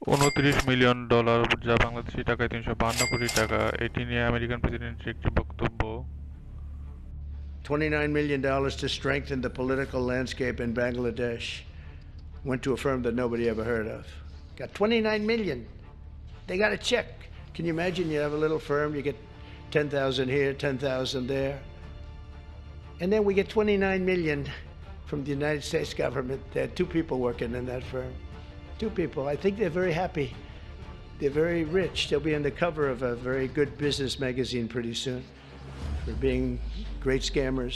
$29 million, যা বাংলাদেশি টাকায় 352 কোটি টাকা। এটি নিয়ে আমেরিকান প্রেসিডেন্টের একটি বক্তব্য। $29 million to strengthen the political landscape in Bangladesh. Went to a firm that nobody ever heard of. Got 29 million. They got a check. Can you imagine? You have a little firm, you get 10,000 here, 10,000 there. And then we get 29 million from the United States government. There are two people working in that firm. Two people. I think they're very happy. They're very rich. They'll be on the cover of a very good business magazine pretty soon for being great scammers.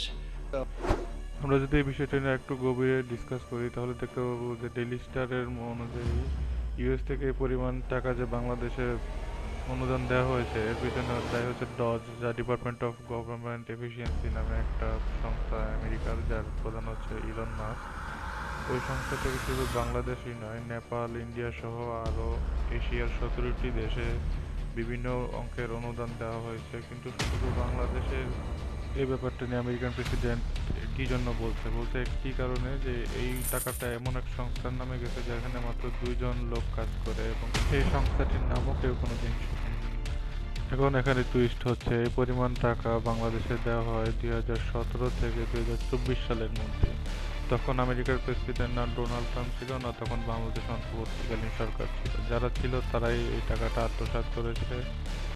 আমরা যদি এই বিষয়টা নিয়ে একটু গভীরে discuss করি তাহলে দেখতে পাবো যে ডেইলি স্টারের অনুযায়ী ইউএস থেকে এই পরিমাণ টাকা যে বাংলাদেশে অনুদান দেওয়া হয়েছে এর পিছনে দায়ী হচ্ছে ডজ, যা ডিপার্টমেন্ট অফ গভর্নমেন্ট এফিসিয়েন্সি নামে একটা সংস্থা আমেরিকার, যার প্রধান হচ্ছে ইলন মাস্ক। ওই সংস্থা থেকে শুধু বাংলাদেশই নয়, নেপাল, ইন্ডিয়া সহ আরও এশিয়ার 17টি দেশে বিভিন্ন অঙ্কের অনুদান দেওয়া হয়েছে। কিন্তু শুধু বাংলাদেশের এই ব্যাপারটা নিয়ে আমেরিকান প্রেসিডেন্ট কী জন্য বলছে একটি কারণে, যে এই টাকাটা এমন এক সংস্থার নামে গেছে যেখানে মাত্র 2জন লোক কাজ করে এবং সেই সংস্থাটির নামও কেউ কোনোদিন শুনেনি। এখন এখানে টুইস্ট হচ্ছে, এই পরিমাণ টাকা বাংলাদেশে দেওয়া হয় 2017 থেকে 2024 সালের মধ্যে। তখন আমেরিকার প্রেসিডেন্ট না ডোনাল্ড ট্রাম্প ছিল, না তখন বাংলাদেশ অন্তর্বর্তীকালীন সরকার ছিল। যারা ছিল তারাই এই টাকাটা আত্মসাৎ করেছে।